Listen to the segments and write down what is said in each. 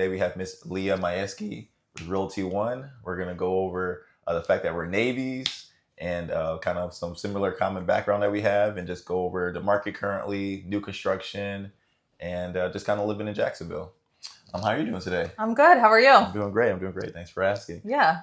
today we have Miss Leah Maieski with Realty One. We're going to go over the fact that we're Navies and kind of some similar common background that we have, and just go over the market currently, new construction, and just kind of living in Jacksonville. How are you doing today? I'm good. How are you? I'm doing great. Thanks for asking. Yeah.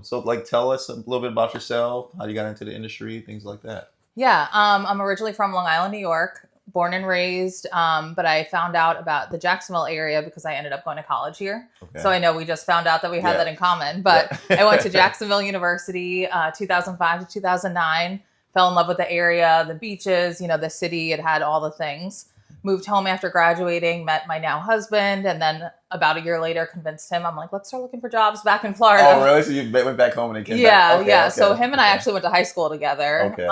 So tell us a little bit about yourself, how you got into the industry, things like that. Yeah. I'm originally from Long Island, New York, born and raised. But I found out about the Jacksonville area because I ended up going to college here. Okay. So I know we just found out that we had that in common, but I went to Jacksonville University, 2005 to 2009, fell in love with the area, the beaches, the city. It had all the things. Moved home after graduating, met my now husband, and then about a year later convinced him, I'm like, let's start looking for jobs back in Florida. Oh, really? So you went back home and came back? Yeah. So him and I actually went to high school together. Okay.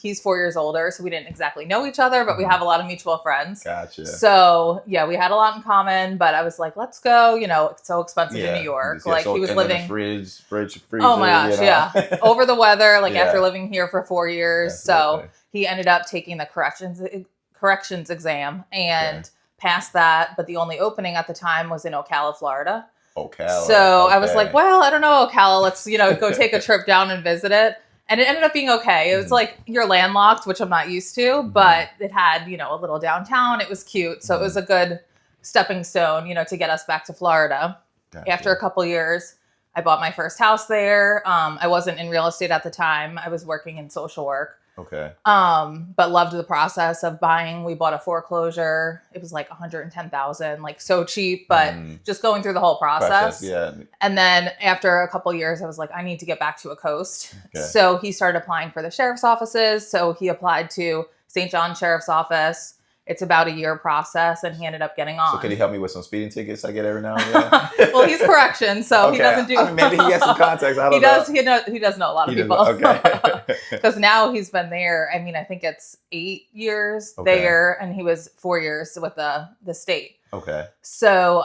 He's 4 years older, so we didn't exactly know each other, but we have a lot of mutual friends. Gotcha. So, yeah, we had a lot in common, but I was like, let's go. It's so expensive in New York. Like, he was living... in the freezer. Oh, my gosh, yeah. Over the weather, after living here for 4 years. Definitely. So he ended up taking the corrections exam and passed that, but the only opening at the time was in Ocala, Florida. So I was like, well, I don't know, Ocala, let's go take a trip down and visit it. And it ended up being okay. It was like, you're landlocked, which I'm not used to, but it had a little downtown. It was cute, so it was a good stepping stone to get us back to Florida. Gotcha. After a couple years, I bought my first house there. I wasn't in real estate at the time. I was working in social work. Okay. But loved the process of buying. We bought a foreclosure. It was like $110,000, like so cheap, but just going through the whole process. Yeah. And then after a couple of years, I was like, I need to get back to a coast. Okay. So he started applying for the sheriff's offices. So he applied to St. John Sheriff's Office. It's about a year process, and he ended up getting on. So can he help me with some speeding tickets I get every now and then? Well, he's corrections, so he doesn't do... maybe he has some contacts. I don't know. He does know a lot of people. Okay. Because now he's been there, I think it's 8 years there, and he was 4 years with the state. Okay. So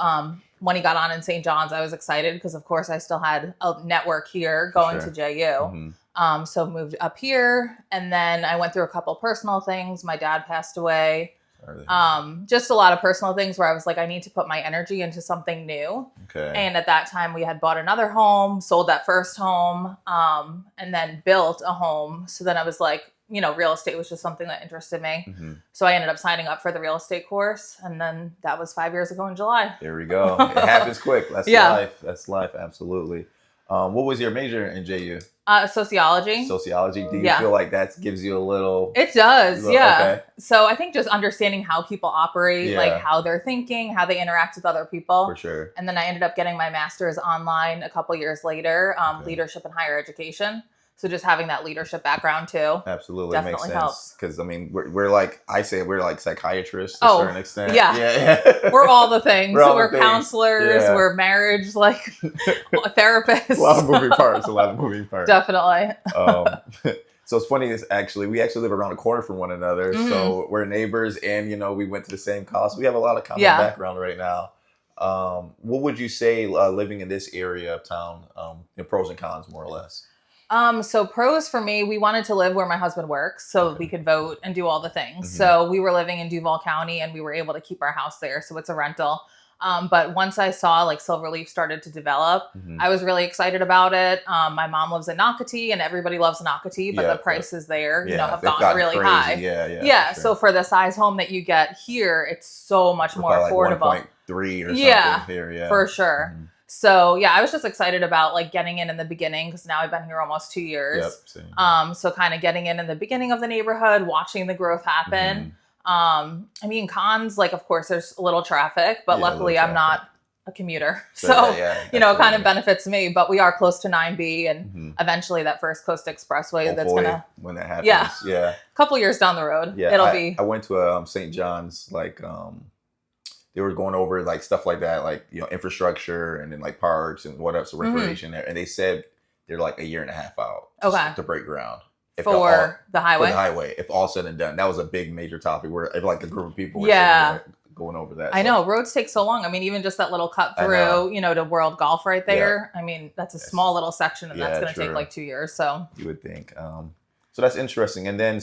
when he got on in St. John's, I was excited because, of course, I still had a network here going to JU. So moved up here, and then I went through a couple personal things. My dad passed away. Just a lot of personal things where I was like, I need to put my energy into something new. Okay. And at that time we had bought another home, sold that first home, and then built a home. So then I was like, real estate was just something that interested me. So I ended up signing up for the real estate course. And then that was 5 years ago in July. There we go. It happens quick. That's life. That's life. Absolutely. What was your major in JU? Sociology. Sociology. Do you feel like that gives you a little... It does, yeah. Okay. So I think just understanding how people operate, like how they're thinking, how they interact with other people. For sure. And then I ended up getting my master's online a couple years later, leadership in higher education. So just having that leadership background too. Absolutely. Definitely makes sense. helps. Because we're like, I say we're like psychiatrists to a certain extent. Yeah. We're all the things. We're counselors, we're marriage, therapists. A lot of moving parts. Definitely. So it's funny, we actually live around the corner from one another. So we're neighbors, and we went to the same college. We have a lot of common background right now. What would you say living in this area of town, pros and cons, more or less? So pros for me, we wanted to live where my husband works so we could vote and do all the things. So we were living in Duval County, and we were able to keep our house there. So it's a rental. But once I saw Silverleaf started to develop, I was really excited about it. My mom lives in Nocatee, and everybody loves Nocatee, but the prices there, have gone really high. Yeah. So for the size home that you get here, it's so much more affordable. 1.3 or something here. For sure. So I was just excited about getting in the beginning, because now I've been here almost 2 years. Same. So kind of getting in the beginning of the neighborhood, watching the growth happen. Cons, of course, there's a little traffic, but luckily I'm not a commuter. So, it kind of benefits me, but we are close to 9B, and eventually that First Coast Expressway, hopefully, that's going to... when that happens. A couple years down the road, it'll be... I went to St. John's, they were going over stuff like that, infrastructure, and then parks and what else, recreation there. And they said they're a year and a half out to break ground. For the highway? For the highway, if all said and done. That was a big major topic where a group of people were going over that. I know. Roads take so long. Even just that little cut through, to World Golf right there. That's a small little section, and that's going to take 2 years. So you would think. So that's interesting. And then,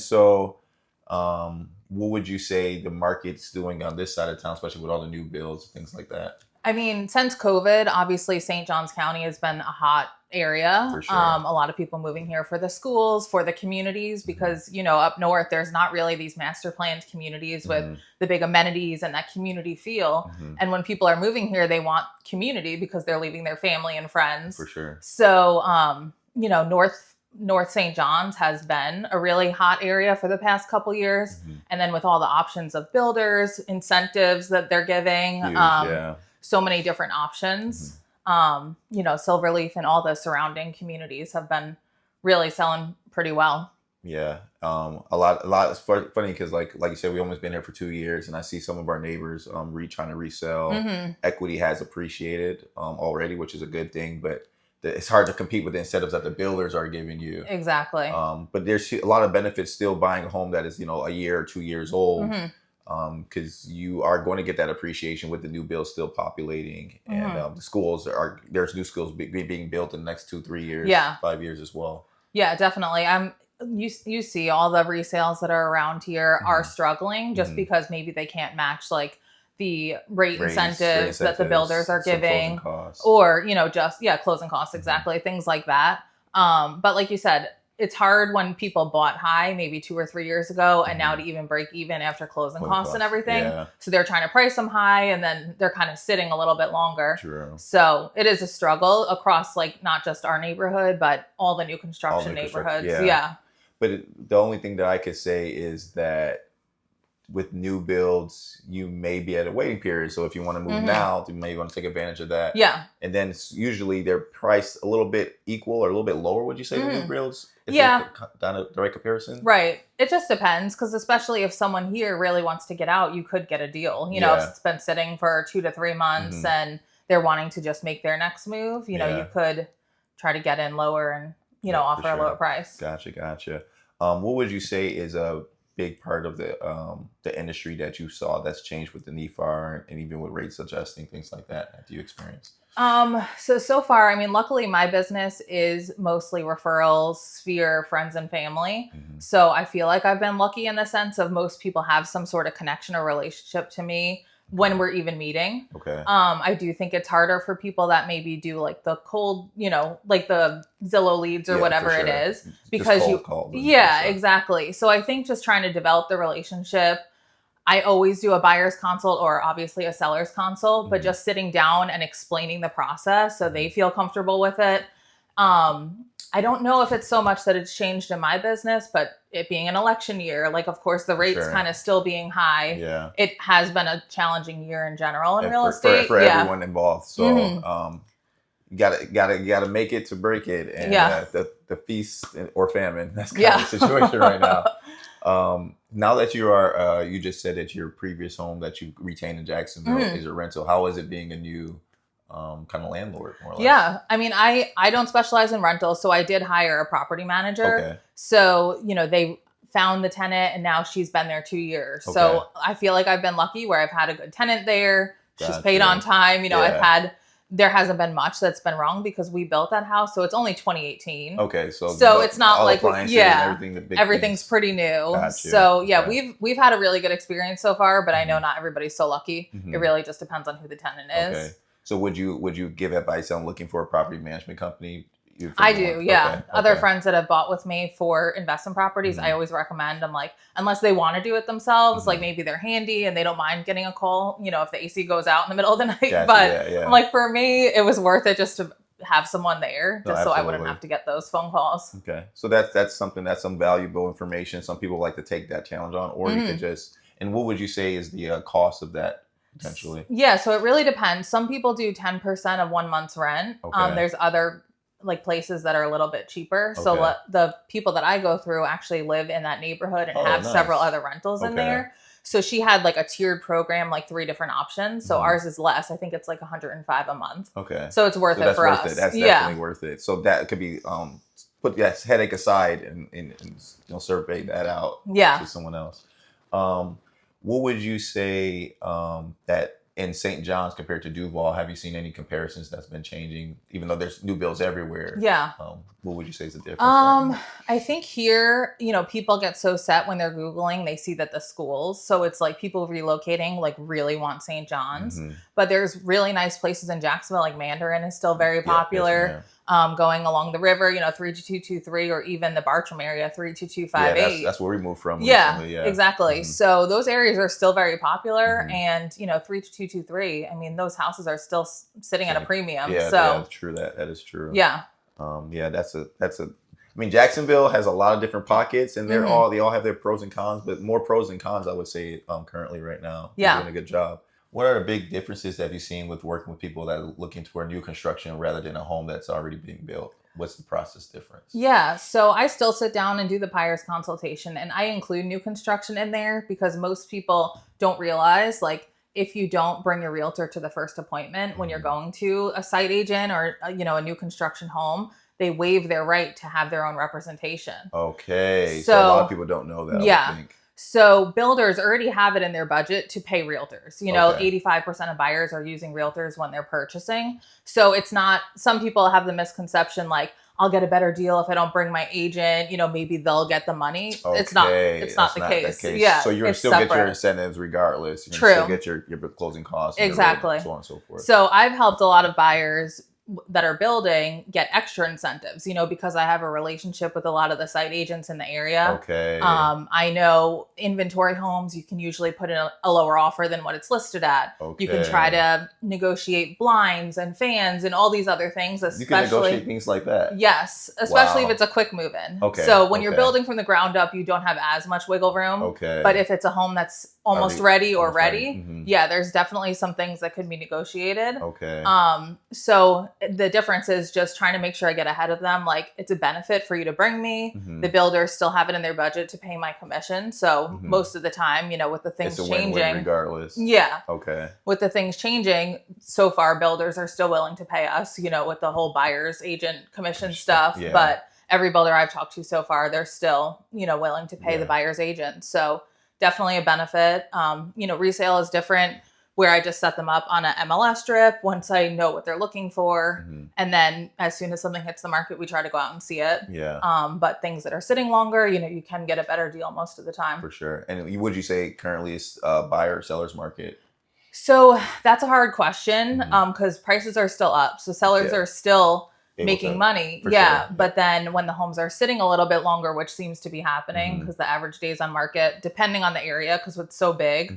what would you say the market's doing on this side of town, especially with all the new builds, things like that? I mean, since COVID, obviously St. Johns County has been a hot area. For sure. A lot of people moving here for the schools, for the communities, because, up north, there's not really these master planned communities with the big amenities and that community feel. And when people are moving here, they want community because they're leaving their family and friends. For sure. So, North St. John's has been a really hot area for the past couple years. And then with all the options of builders, incentives that they're giving, Huge, so many different options. Silverleaf and all the surrounding communities have been really selling pretty well. Yeah. A lot. It's funny because like you said, we almost been here for 2 years, and I see some of our neighbors trying to resell. Equity has appreciated already, which is a good thing, but it's hard to compete with the incentives that the builders are giving you. Exactly. But there's a lot of benefits still buying a home that is, a year or 2 years old. Because you are going to get that appreciation with the new builds still populating, and the schools there's new schools being built in the next 2-3 years, 5 years as well. Yeah, definitely. You see all the resales that are around here are struggling just because maybe they can't match like the rate incentives that the builders are giving, or closing costs, exactly, things like that. But like you said, it's hard when people bought high maybe 2 or 3 years ago, and now to even break even after closing costs and everything. Yeah. So they're trying to price them high, and then they're kind of sitting a little bit longer. True. So it is a struggle across like not just our neighborhood, but all the new construction neighborhoods. Yeah. But the only thing that I could say is that with new builds, you may be at a waiting period. So if you want to move now, you may want to take advantage of that. Yeah. And then usually they're priced a little bit equal or a little bit lower, would you say, than new builds? Yeah. Down a direct comparison? Right. It just depends, because especially if someone here really wants to get out, you could get a deal. If it's been sitting for 2 to 3 months and they're wanting to just make their next move, you could try to get in lower and, offer a lower price. Gotcha. What would you say is a big part of the industry that you saw that's changed with the NEFAR and even with rates adjusting, things like that you experienced? So far, I mean, luckily my business is mostly referrals, sphere, friends and family. So I feel like I've been lucky in the sense of most people have some sort of connection or relationship to me when we're even meeting. Okay. I do think it's harder for people that maybe do like the cold, like the Zillow leads or whatever it is, because exactly. So I think just trying to develop the relationship. I always do a buyer's consult or obviously a seller's consult, but just sitting down and explaining the process so they feel comfortable with it. I don't know if it's so much that it's changed in my business, but it being an election year, like, of course, the rates kind of still being high. Yeah. It has been a challenging year in general in real estate. For everyone involved. So you gotta make it to break it. And the feast or famine, that's kind of the situation right now. Now that you are, you just said that your previous home that you retained in Jacksonville is a rental. How is it being a new kind of landlord, more or less? Yeah. I mean, I don't specialize in rentals, so I did hire a property manager. Okay. So, they found the tenant and now she's been there 2 years. Okay. So I feel like I've been lucky where I've had a good tenant there. Gotcha. She's paid on time. There hasn't been much that's been wrong because we built that house. So it's only 2018. Okay. So it's not like, everything's pretty new. Gotcha. So we've had a really good experience so far, but I know not everybody's so lucky. It really just depends on who the tenant is. Okay. So would you give advice on looking for a property management company? I do, yeah. Okay. Other friends that have bought with me for investment properties, I always recommend. I'm like, unless they want to do it themselves, like maybe they're handy and they don't mind getting a call, if the AC goes out in the middle of the night. Gotcha, but I'm like, for me, it was worth it just to have someone there, so I wouldn't have to get those phone calls. Okay, so that's some valuable information. Some people like to take that challenge on, or you could just. And what would you say is the cost of that? Potentially. Yeah, so it really depends. Some people do 10% of 1 month's rent. Okay. There's other like places that are a little bit cheaper. Okay. So the people that I go through actually live in that neighborhood and have several other rentals in there. So she had like a tiered program, like 3 different options. So ours is less. I think it's like $105 a month. Okay. So it's worth it for us. That's definitely worth it. So that could be put that headache aside and survey that out to someone else. What would you say that in St. John's compared to Duval, have you seen any comparisons that's been changing, even though there's new builds everywhere? Yeah. What would you say is the difference? Right now? I think here, people get so set when they're Googling, they see that the schools. So it's like people relocating like really want St. John's, but there's really nice places in Jacksonville, like Mandarin is still very popular. Going along the river, 32223, or even the Bartram area, 32258. Yeah, that's where we moved from. Yeah, recently, exactly. So those areas are still very popular, and 32223. I mean, those houses are still sitting at a premium. Yeah, so that's true. That is true. Yeah. That's a. I mean, Jacksonville has a lot of different pockets, and they all have their pros and cons, but more pros and cons, I would say, currently right now. Yeah, you're doing a good job. What are the big differences that you've seen with working with people that are looking for new construction rather than a home that's already being built? What's the process difference? Yeah, so I still sit down and do the buyer's consultation, and I include new construction in there because most people don't realize, like, if you don't bring your realtor to the first appointment when you're going to a site agent or, a new construction home, they waive their right to have their own representation. Okay, so a lot of people don't know that. Yeah. I would think. So builders already have it in their budget to pay realtors. 85% of buyers are using realtors when they're purchasing. So it's not, some people have the misconception like, I'll get a better deal if I don't bring my agent, maybe they'll get the money. Okay. It's not the case. Yeah. So you're still get your incentives regardless. You're still get your closing costs. Exactly. And so on and so forth. So I've helped a lot of buyers that are building get extra incentives, because I have a relationship with a lot of the site agents in the area. Okay. I know inventory homes, you can usually put in a lower offer than what it's listed at. Okay. You can try to negotiate blinds and fans and all these other things. Especially, you can negotiate things like that? Yes, especially if it's a quick move-in. Okay. So when you're building from the ground up, you don't have as much wiggle room. Okay. But if it's a home that's almost ready, yeah, there's definitely some things that could be negotiated. Okay. So the difference is just trying to make sure I get ahead of them. Like, it's a benefit for you to bring me. The builders still have it in their budget to pay my commission. So most of the time, with the things it's a changing, win-win regardless. Yeah. Okay. With the things changing, so far builders are still willing to pay us, with the whole buyer's agent commission stuff. Yeah. But every builder I've talked to so far, they're still, willing to pay the buyer's agent. So definitely a benefit. Resale is different, where I just set them up on an MLS strip once I know what they're looking for. And then as soon as something hits the market, we try to go out and see it. Yeah. But things that are sitting longer, you can get a better deal most of the time. For sure. And would you say currently it's buyer or seller's market? So that's a hard question because prices are still up. So sellers are still making money. Yeah. Sure. But then when the homes are sitting a little bit longer, which seems to be happening because the average days on market, depending on the area, because it's so big,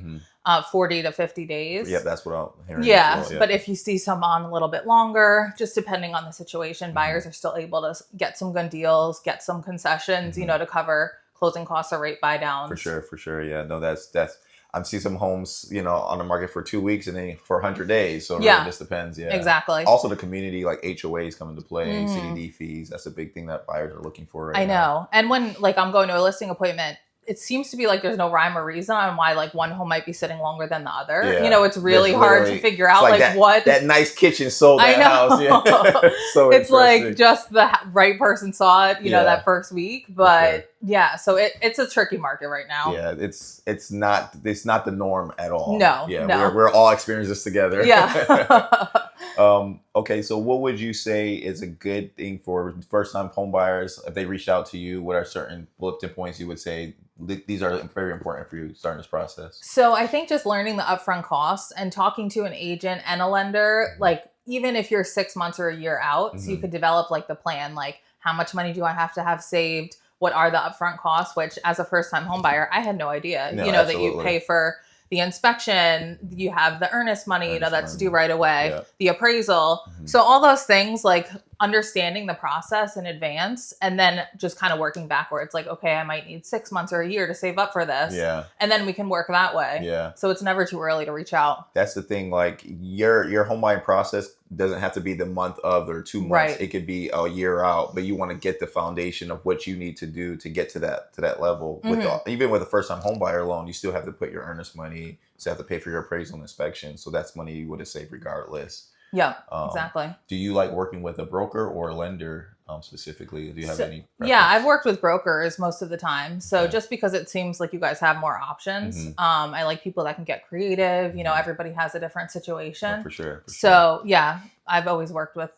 40 to 50 days. Yeah, that's what I'm hearing. Yeah, well. But if you see some on a little bit longer, just depending on the situation, buyers are still able to get some good deals, get some concessions, to cover closing costs or rate buy downs. For sure. Yeah, no, that's I've seen some homes, on the market for 2 weeks and then for 100 days. So it really just depends. Yeah, exactly. Also, the community, like HOAs come into play, CDD fees. That's a big thing that buyers are looking for. I know. And when I'm going to a listing appointment, it seems to be like there's no rhyme or reason on why one home might be sitting longer than the other. Yeah. It's really hard to figure out what that nice kitchen sold that house. Yeah. So it's like just the right person saw it, that first week. But yeah, so it's a tricky market right now. Yeah, it's not the norm at all. No. Yeah, no. We're all experiencing this together. Yeah. Okay, so what would you say is a good thing for first-time home buyers if they reach out to you? What are certain bulletin points you would say these are very important for you starting this process? So I think just learning the upfront costs and talking to an agent and a lender, even if you're 6 months or a year out, so you could develop the plan, how much money do I have to have saved? What are the upfront costs? Which as a first-time home buyer, I had no idea, absolutely. That you pay for the inspection, you have the earnest money, that's due right away, the appraisal. So all those things, understanding the process in advance and then just kind of working backwards. Okay, I might need 6 months or a year to save up for this. Yeah. And then we can work that way. Yeah. So it's never too early to reach out. That's the thing. Your home buying process doesn't have to be the month of or 2 months. Right. It could be a year out, but you want to get the foundation of what you need to do to get to that level. Even with a first time home buyer loan, you still have to put your earnest money. You still have to pay for your appraisal and inspection. So that's money you would have saved regardless. Yeah, exactly. Do you like working with a broker or a lender specifically? Do you have any preference? Yeah, I've worked with brokers most of the time. So just because it seems like you guys have more options, I like people that can get creative. You know, everybody has a different situation. For sure. So yeah, I've always worked with,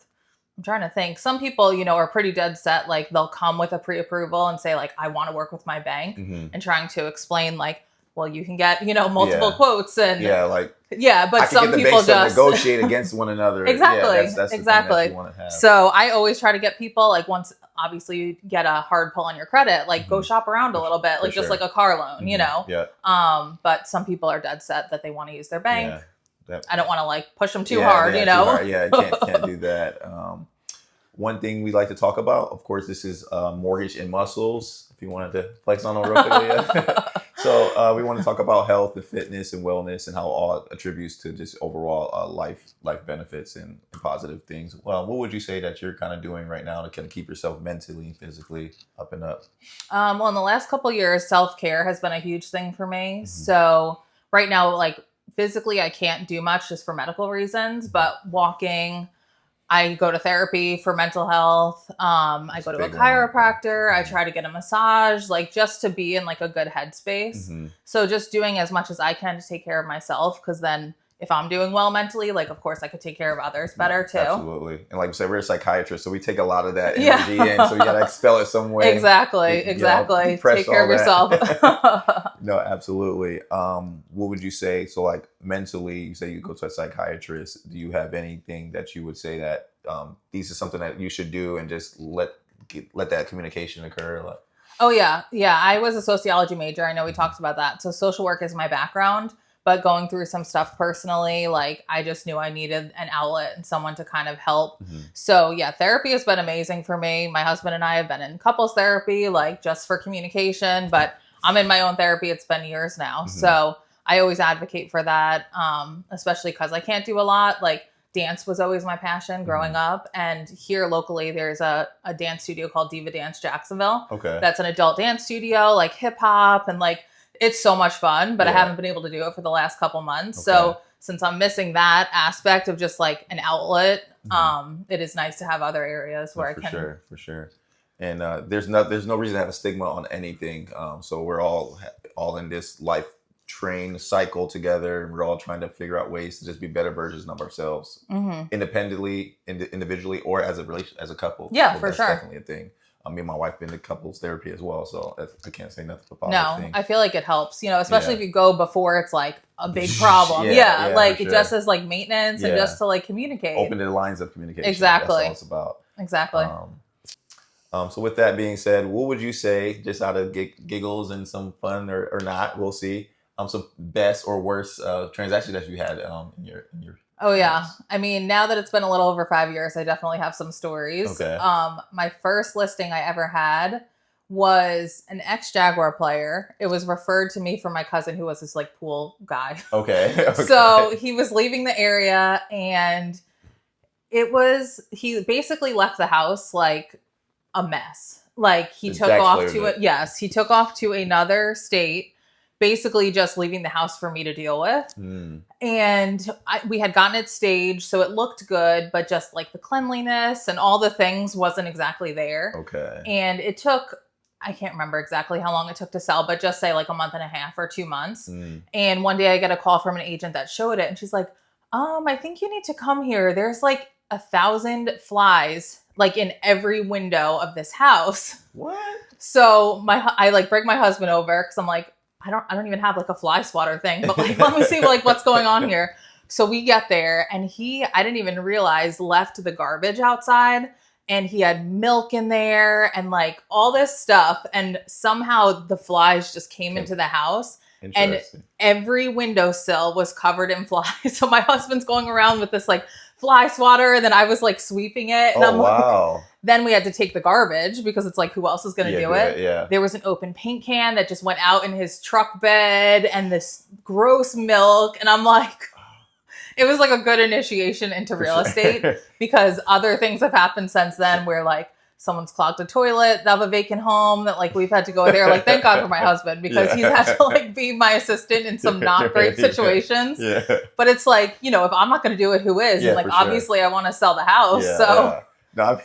I'm trying to think. Some people, you know, are pretty dead set. Like they'll come with a pre-approval and say like, I want to work with my bank, and trying to explain like, well, you can get, you know, multiple quotes and but some people just negotiate against one another. Exactly. That's exactly. that you want to have. So I always try to get people like, once obviously you get a hard pull on your credit, like go shop around a little bit, like just like a car loan, you know? But some people are dead set that they want to use their bank. I don't want to like push them too hard, you know? Can't do that. One thing we like to talk about, of course, this is mortgage and muscles. If you wanted to flex on them real quickly. So we want to talk about health and fitness and wellness and how all attributes to just overall life benefits and positive things. What would you say that you're kind of doing right now to kind of keep yourself mentally and physically up and up? Well, in the last couple of years, self-care has been a huge thing for me. So right now, like physically, I can't do much just for medical reasons, but walking, I go to therapy for mental health. I go to a chiropractor. I try to get a massage, like just to be in like a good headspace. So just doing as much as I can to take care of myself. Because then if I'm doing well mentally, like, of course I could take care of others better too. Absolutely. And like we said, we're a psychiatrist, so we take a lot of that energy in. So you got to expel it some way. Exactly. Take care of yourself. No, absolutely. What would you say? So like mentally, you say you go to a psychiatrist. Do you have anything that you would say that these is something that you should do and just let that communication occur? Like, oh yeah. Yeah. I was a sociology major. I know we talked about that. So social work is my background, but going through some stuff personally, like I just knew I needed an outlet and someone to kind of help. So yeah, therapy has been amazing for me. My husband and I have been in couples therapy, like just for communication, but I'm in my own therapy. It's been years now. So I always advocate for that. Especially because I can't do a lot. Like dance was always my passion growing up. And here locally, there's a dance studio called Diva Dance Jacksonville. Okay. That's an adult dance studio, like hip hop and like, it's so much fun, but I haven't been able to do it for the last couple months. So since I'm missing that aspect of just like an outlet, it is nice to have other areas where I can. For sure. And there's no reason to have a stigma on anything. So we're all in this life train cycle together, and we're all trying to figure out ways to just be better versions of ourselves, independently, individually, or as a couple. Yeah, so for that's sure. Definitely a thing. Me and my wife been to couples therapy as well, so I can't say nothing but positive things. I feel like it helps, you know, especially if you go before it's like a big problem. Like just as like maintenance and just to like communicate. Open the lines of communication. Exactly. That's all it's about. Exactly. So with that being said, what would you say, just out of giggles and some fun or not, we'll see, some best or worst transactions that you had in your Oh yeah. I mean, now that it's been a little over 5 years, I definitely have some stories. Okay. My first listing I ever had was an ex-Jaguar player. It was referred to me from my cousin who was this like pool guy. Okay. So he was leaving the area and he basically left the house like a mess. Like he took off to another state, basically just leaving the house for me to deal with. And we had gotten it staged, so it looked good, but just like the cleanliness and all the things wasn't exactly there. Okay. And it took, I can't remember exactly how long it took to sell, but just say like a month and a half or 2 months. And one day I get a call from an agent that showed it, and she's like, I think you need to come here. There's like 1,000 flies like in every window of this house. What? So I like bring my husband over because I'm like, I don't even have like a fly swatter thing, but like, let me see like what's going on here. So we get there and I didn't even realize, left the garbage outside, and he had milk in there and like all this stuff. And somehow the flies just came into the house, and every windowsill was covered in flies. So my husband's going around with this like fly swatter, and then I was like sweeping it. And wow. Then we had to take the garbage because it's like, who else is going to do it? Yeah. There was an open paint can that just went out in his truck bed, and this gross milk. And I'm like, it was like a good initiation into real estate, because other things have happened since then where like someone's clogged a toilet of a vacant home that like we've had to go there. Like, thank God for my husband, because he's had to like be my assistant in some not great situations. But it's like, you know, if I'm not going to do it, who is? And like, obviously I want to sell the house. So no,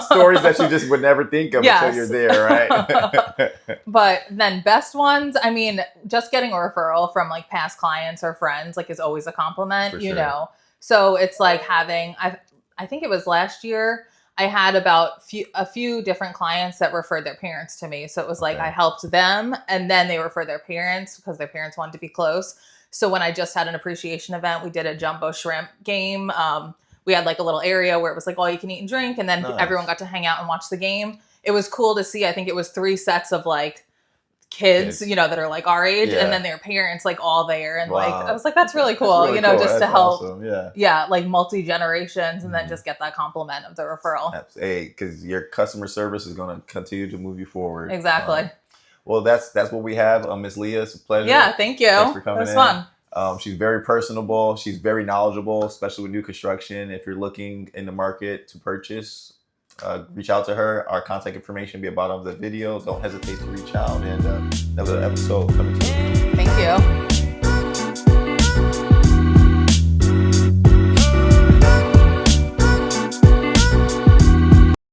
Stories that you just would never think of Yes. until you're there, right? But then best ones, I mean, just getting a referral from like past clients or friends like is always a compliment, For you sure. know. So it's like having, I think it was last year, I had about a few different clients that referred their parents to me. So it was like I helped them and then they referred their parents because their parents wanted to be close. So when I just had an appreciation event, we did a jumbo shrimp game. We had like a little area where it was like all you can eat and drink. And then everyone got to hang out and watch the game. It was cool to see. I think it was 3 sets of like kids, you know, that are like our age and then their parents like all there. And like, I was like, that's really cool, really, you know, cool. Just that's to help, awesome. Like multi-generations and then just get that compliment of the referral. Hey, because your customer service is going to continue to move you forward. Exactly. Well, that's what we have. Miss Leah, it's a pleasure. Yeah, thank you. Thanks for coming in. It was fun. She's very personable. She's very knowledgeable, especially with new construction. If you're looking in the market to purchase, reach out to her. Our contact information will be at the bottom of the video. Don't hesitate to reach out. And another episode coming to you. Thank you.